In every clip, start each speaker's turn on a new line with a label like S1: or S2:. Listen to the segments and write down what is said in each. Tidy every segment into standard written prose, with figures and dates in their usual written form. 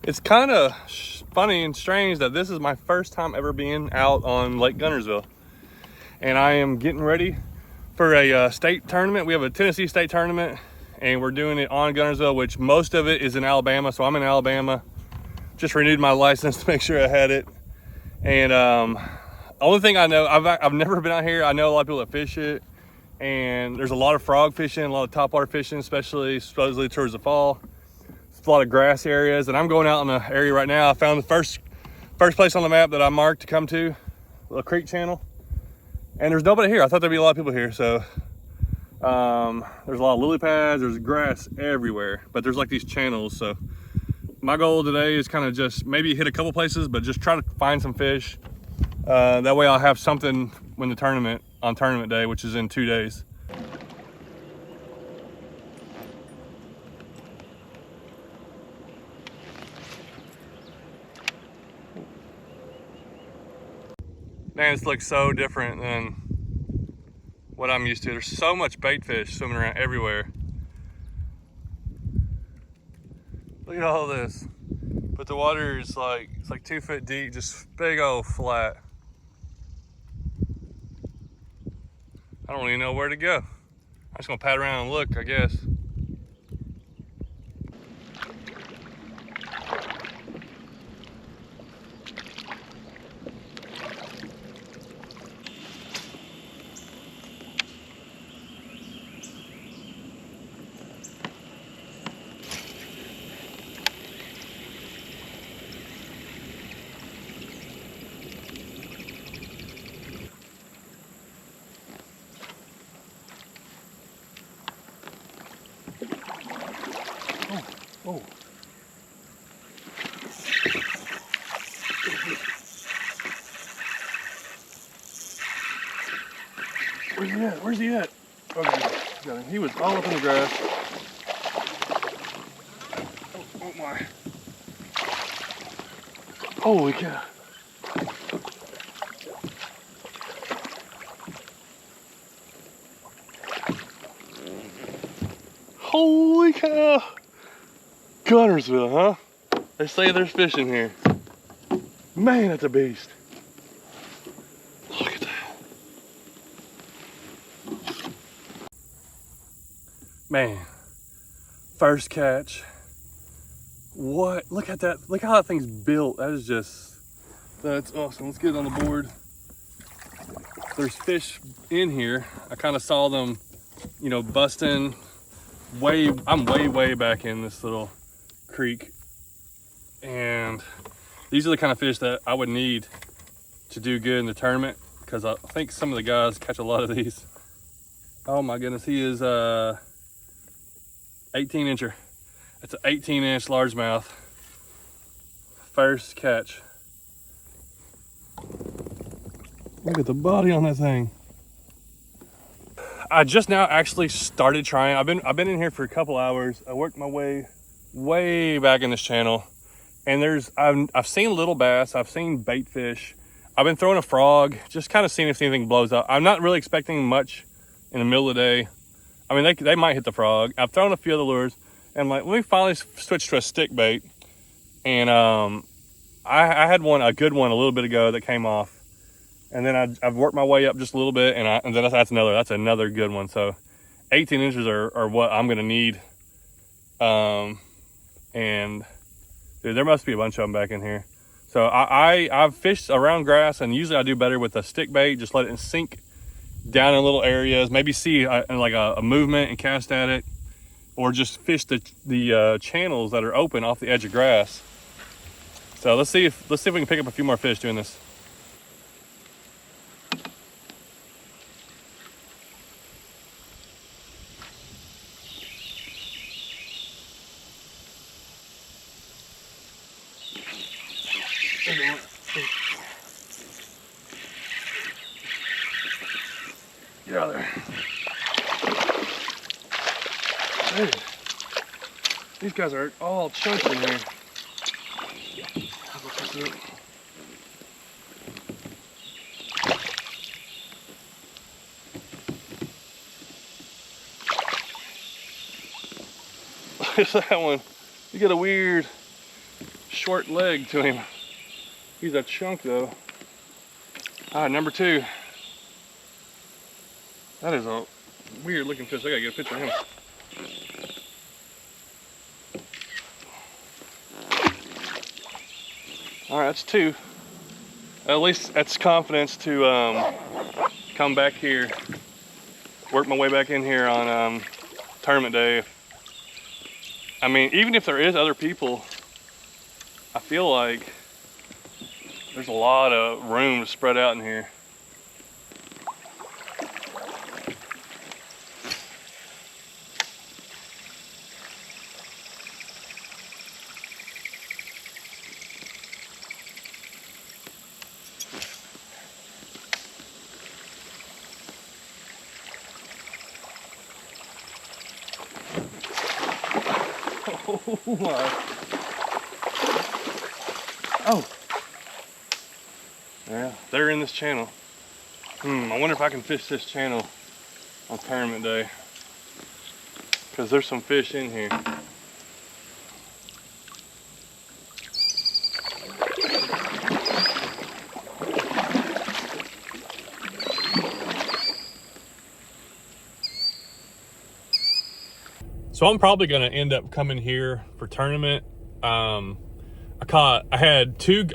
S1: It's kind of funny and strange that this is my first time ever being out on Lake Guntersville. And I am getting ready for a state tournament. We have a Tennessee state tournament and we're doing it on Guntersville, which most of it is in Alabama. So I'm in Alabama. Just renewed my license to make sure I had it. And only thing I know, I've never been out here. I know a lot of people that fish it. And there's a lot of frog fishing, a lot of topwater fishing, especially supposedly towards the fall. It's a lot of grass areas, and I'm going out in an area right now. I found the first place on the map that I marked to come to, a creek channel, and there's nobody here. I thought there'd be a lot of people here, so there's a lot of lily pads, there's grass everywhere, but there's like these channels. So my goal today is kind of just maybe hit a couple places, but just try to find some fish. That way I'll have something when the tournament, on tournament day, which is in 2 days. Man, this looks so different than what I'm used to. There's so much bait fish swimming around everywhere. Look at all this. But the water is like, it's like 2 foot deep, just big old flat. I don't even know where to go. I'm just gonna pat around and look, I guess. Oh. Where's he at? Where's he at? Okay, got him. He was all up in the grass. Oh my. Holy cow. Holy cow. Guntersville, huh? They say there's fish in here. Man, that's a beast. Look at that. Man, first catch. What? Look at that. Look how that thing's built. That is just, that's awesome. Let's get it on the board. There's fish in here. I kind of saw them, you know, busting I'm way back in this little creek, and these are the kind of fish that I would need to do good in the tournament, because I think some of the guys catch a lot of these. Oh my goodness, he is 18 incher. It's an 18-inch largemouth. First catch. Look at the body on that thing. I just now actually started trying. I've been in here for a couple hours. I worked my way back in this channel, and I've seen little bass, I've seen bait fish, I've been throwing a frog, just kind of seeing if anything blows up. I'm not really expecting much in the middle of the day. I mean, they might hit the frog. I've thrown a few other lures, and I'm like, let me finally switch to a stick bait. And I had a good one a little bit ago that came off. And then I've worked my way up just a little bit, and then that's another good one. So 18 inches are what I'm gonna need. And dude, there must be a bunch of them back in here. So I've fished around grass, and usually I do better with a stick bait. Just let it sink down in little areas, maybe see a movement and cast at it, or just fish the channels that are open off the edge of grass. So let's see if we can pick up a few more fish doing this. Get out of there. Dude, these guys are all chunky in here. Look at that one. You got a weird short leg to him. He's a chunk though. All right, number 2. That is a weird looking fish. I gotta get a picture of him. All right, that's 2. At least that's confidence to come back here, work my way back in here on tournament day. I mean, even if there is other people, I feel like there's a lot of room to spread out in here. Oh my. Oh. Yeah, they're in this channel. I wonder if I can fish this channel on tournament day, because there's some fish in here. So I'm probably gonna end up coming here for tournament. I caught 2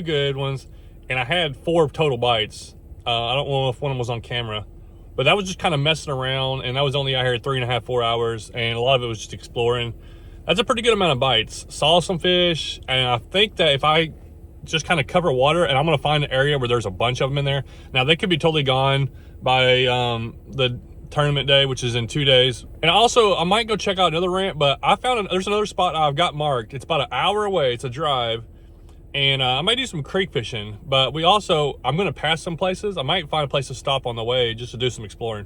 S1: good ones, and I had 4 total bites. I don't know if one of them was on camera, but that was just kind of messing around, and I was only out here 3.5, 4 hours, and a lot of it was just exploring. That's a pretty good amount of bites. Saw some fish, and I think that if I just kind of cover water, and I'm gonna find an area where there's a bunch of them in there. Now they could be totally gone by the tournament day, which is in 2 days. And also I might go check out another ramp, but I found there's another spot I've got marked. It's about an hour away. It's a drive, and I might do some creek fishing, but I'm gonna pass some places. I might find a place to stop on the way just to do some exploring.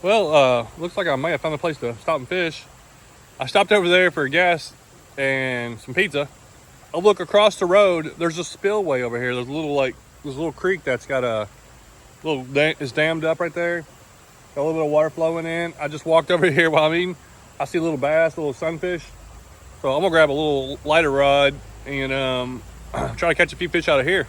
S1: Well, looks like I might have found a place to stop and fish. I stopped over there for gas and some pizza. I look across the road, there's a spillway over here. There's a little creek that's got is dammed up right there. Got a little bit of water flowing in. I just walked over here while I'm eating. I see a little bass, a little sunfish. So I'm gonna grab a little lighter rod and try to catch a few fish out of here.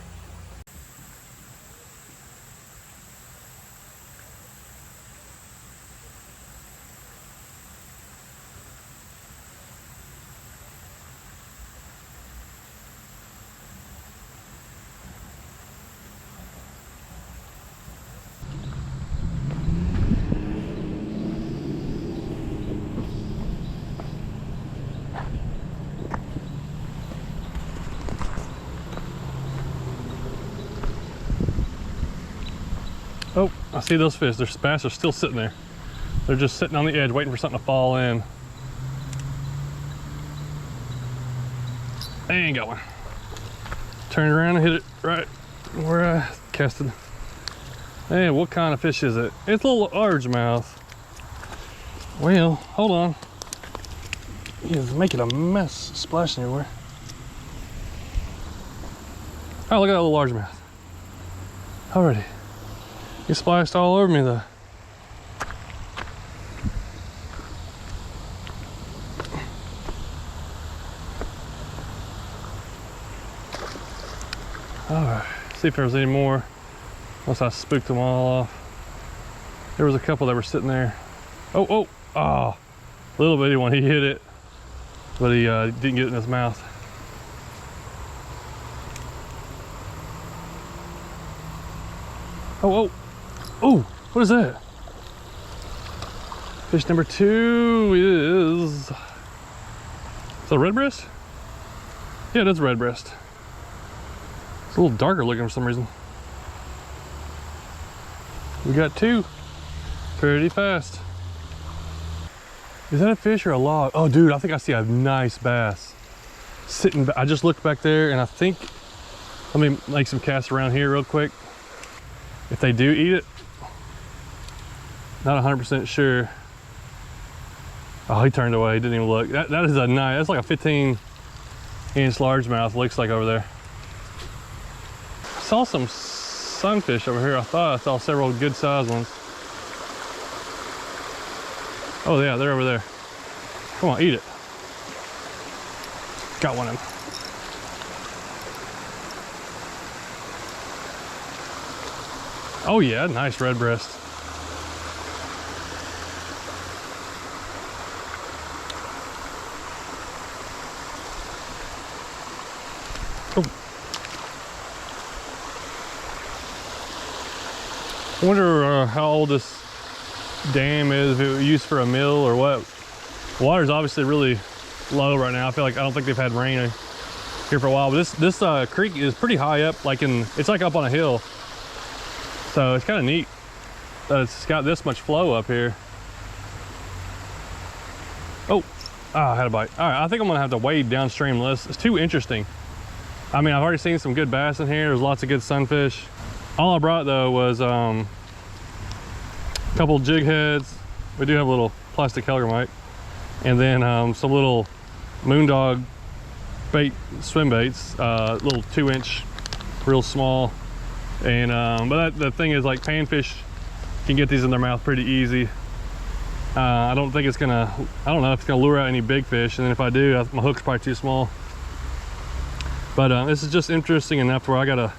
S1: Oh, I see those fish. Their bass are still sitting there. They're just sitting on the edge waiting for something to fall in. I ain't got one. Turn around and hit it right where I casted. Hey, what kind of fish is it? It's a little largemouth. Well, hold on. He's making a mess, splashing everywhere. Oh, look at that little largemouth. Already. He splashed all over me though. Alright, see if there's any more. Unless I spooked them all off. There was a couple that were sitting there. Oh, little bitty one. He hit it, but he didn't get it in his mouth. Oh, what is that? Fish number 2 is a red breast? Yeah, it is a red breast. It's a little darker looking for some reason. We got 2 pretty fast. Is that a fish or a log? Oh dude, I think I see a nice bass sitting back. I just looked back there and I think, let me make some casts around here real quick. If they do eat it, not 100% sure. Oh, he turned away, he didn't even look. That is a nice, that's like a 15-inch largemouth, looks like over there. saw some sunfish over here. I thought I saw several good sized ones. Oh yeah, they're over there. Come on, eat it. Got one of them. Oh yeah, nice red breast. Oh. I wonder how old this dam is, if it was used for a mill or what. Water's obviously really low right now. I don't think they've had rain here for a while, but this creek is pretty high up, it's like up on a hill. So it's kind of neat that it's got this much flow up here. Oh, I had a bite. All right, I think I'm gonna have to wade downstream. It's too interesting. I mean, I've already seen some good bass in here. There's lots of good sunfish. All I brought though was a couple jig heads. We do have a little plastic hellgrammite, and then some little moondog bait, swim baits, little 2-inch, real small. And but the thing is, like, panfish can get these in their mouth pretty easy. I don't know if it's gonna lure out any big fish, and then if I do, my hook's probably too small. But this is just interesting enough where I gotta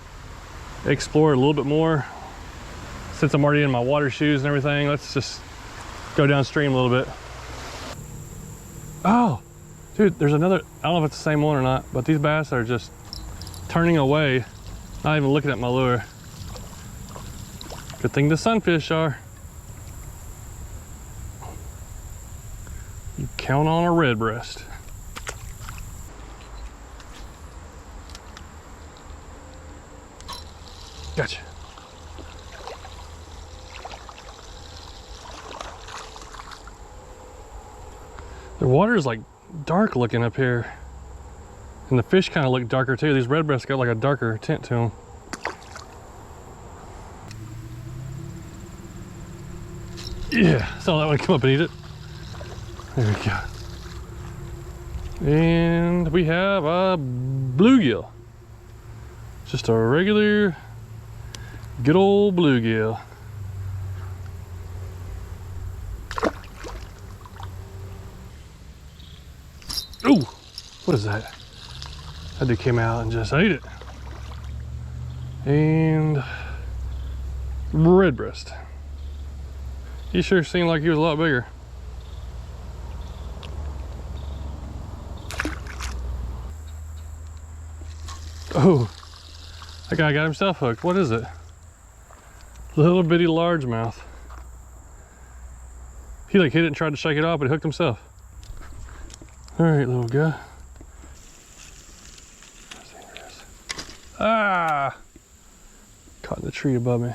S1: explore it a little bit more. Since I'm already in my water shoes and everything, let's just go downstream a little bit. Oh, dude, there's another. I don't know if it's the same one or not, but these bass are just turning away, not even looking at my lure. Good thing the sunfish are. You count on a red breast. Gotcha. The water is like dark looking up here, and the fish kind of look darker too. These red breasts got like a darker tint to them. Yeah, saw that one come up and eat it. There we go. And we have a bluegill. Just a regular, good old bluegill. Ooh, what is that? That dude came out and just ate it. And red breast. He sure seemed like he was a lot bigger. Oh, that guy got himself hooked. What is it? Little bitty largemouth. He like hit it and tried to shake it off, but he hooked himself. All right, little guy. Ah! Caught in the tree above me.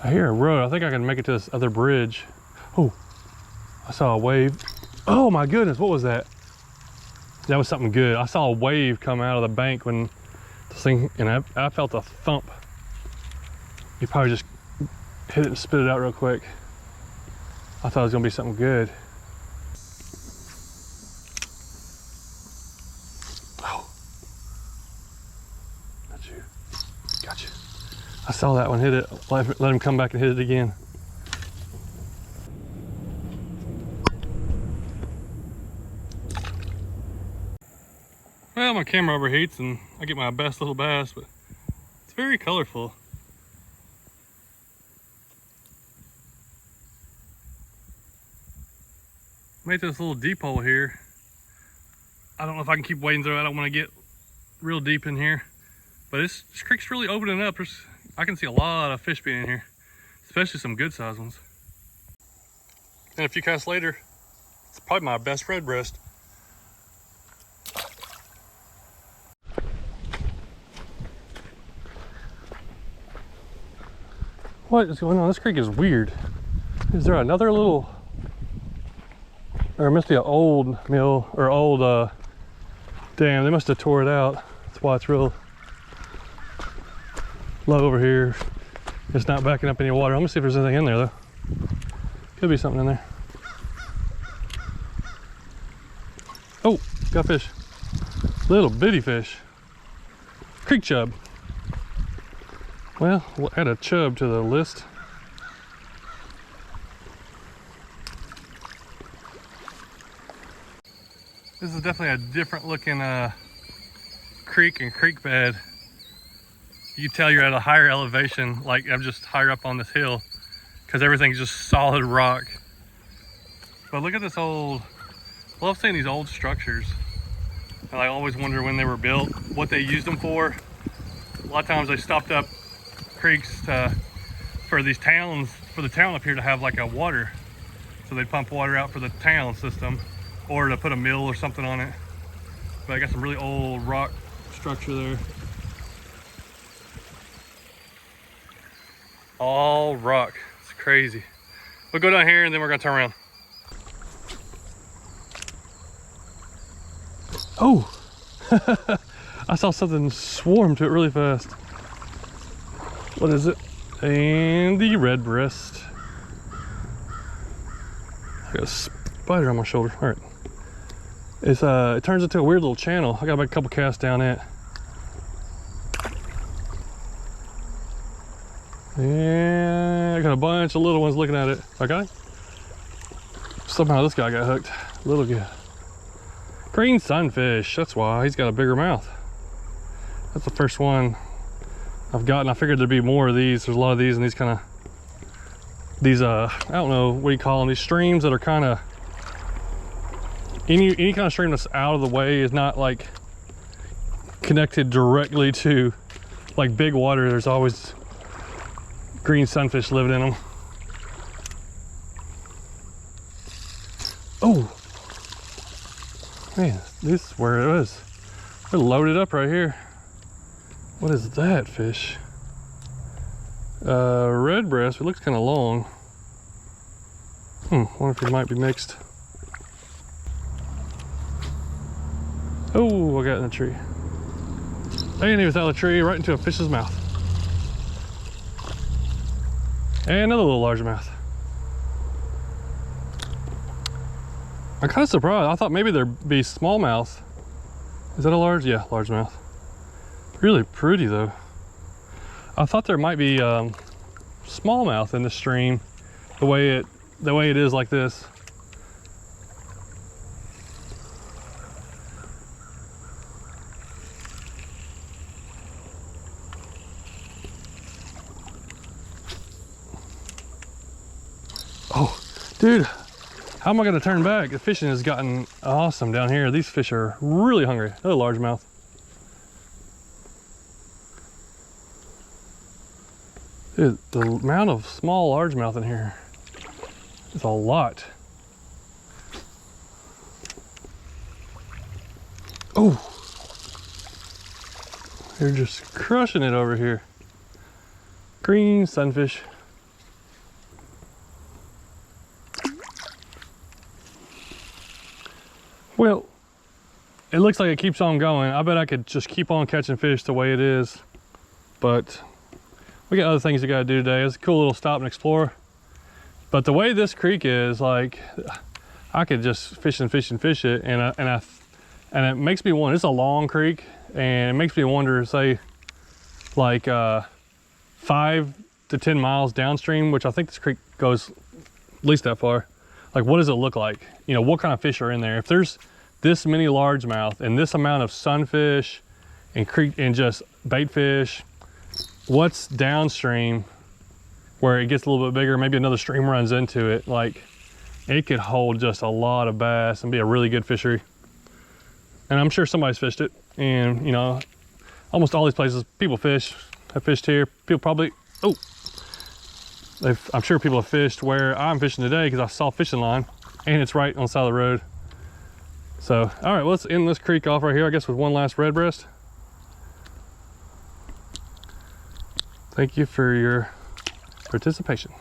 S1: I hear a road. I think I can make it to this other bridge. Oh, I saw a wave. Oh my goodness, what was that? That was something good. I saw a wave come out of the bank when this thing, and I felt a thump. He probably just hit it and spit it out real quick. I thought it was gonna be something good. Oh, got you, got you. I saw that one hit it. Let him come back and hit it again. Well, my camera overheats and I get my best little bass, but it's very colorful. Made this little deep hole here. I don't know if I can keep wading through it. I don't want to get real deep in here, but this creek's really opening up. I can see a lot of fish being in here, especially some good sized ones. And a few casts later, it's probably my best red breast. What is going on? This creek is weird. Is there another little, or it must be an old mill or old dam. They must have tore it out. That's why it's real low over here. It's not backing up any water. I'm gonna see if there's anything in there though. Could be something in there. Oh, got fish. Little bitty fish. Creek chub. Well, we'll add a chub to the list. This is definitely a different looking creek and creek bed. You can tell you're at a higher elevation, like I'm just higher up on this hill, because everything's just solid rock. But look at this old, I love seeing these old structures. And I always wonder when they were built, what they used them for. A lot of times they stopped up creeks for these towns, for the town up here to have like a water. So they'd pump water out for the town system, or to put a mill or something on it. But I got some really old rock structure there. All rock, it's crazy. We'll go down here and then we're gonna turn around. Oh, I saw something swarm to it really fast. What is it? And the red breast. I got a spider on my shoulder. All right. It's it turns into a weird little channel. I got a couple casts down it. And I got a bunch of little ones looking at it. Okay. Somehow this guy got hooked. Little guy. Green sunfish. That's why he's got a bigger mouth. That's the first one I've gotten. I figured there'd be more of these. There's a lot of these, and these kind of, these I don't know what you call them, these streams that are kind of, any kind of stream that's out of the way, is not like connected directly to like big water. There's always green sunfish living in them. Oh man, this is where it was. They're loaded up right here. What is that fish? Red breast. It looks kind of long. Wonder if it might be mixed. Oh, I got in the tree. And he was out of the tree right into a fish's mouth. And another little largemouth. I'm kind of surprised. I thought maybe there'd be smallmouth. Is that a large? Yeah, largemouth. Really pretty though. I thought there might be smallmouth in the stream, the way it is like this. Oh, dude, how am I gonna turn back? The fishing has gotten awesome down here. These fish are really hungry. Another largemouth. Dude, the amount of small largemouth in here is a lot. Oh, they're just crushing it over here. Green sunfish. Well, it looks like it keeps on going. I bet I could just keep on catching fish the way it is, but we got other things we gotta do today. It's a cool little stop and explore. But the way this creek is, like, I could just fish and fish and fish it, and it makes me wonder. It's a long creek, and it makes me wonder, say, like 5 to 10 miles downstream, which I think this creek goes at least that far. Like, what does it look like? You know, what kind of fish are in there? If there's this many largemouth and this amount of sunfish and creek and just bait fish, what's downstream where it gets a little bit bigger? Maybe another stream runs into it. Like, it could hold just a lot of bass and be a really good fishery. And I'm sure somebody's fished it. And, you know, almost all these places people fish, have fished here. People probably, I'm sure people have fished where I'm fishing today, because I saw fishing line and it's right on the side of the road. So, all right, let's end this creek off right here, I guess, with one last red breast. Thank you for your participation.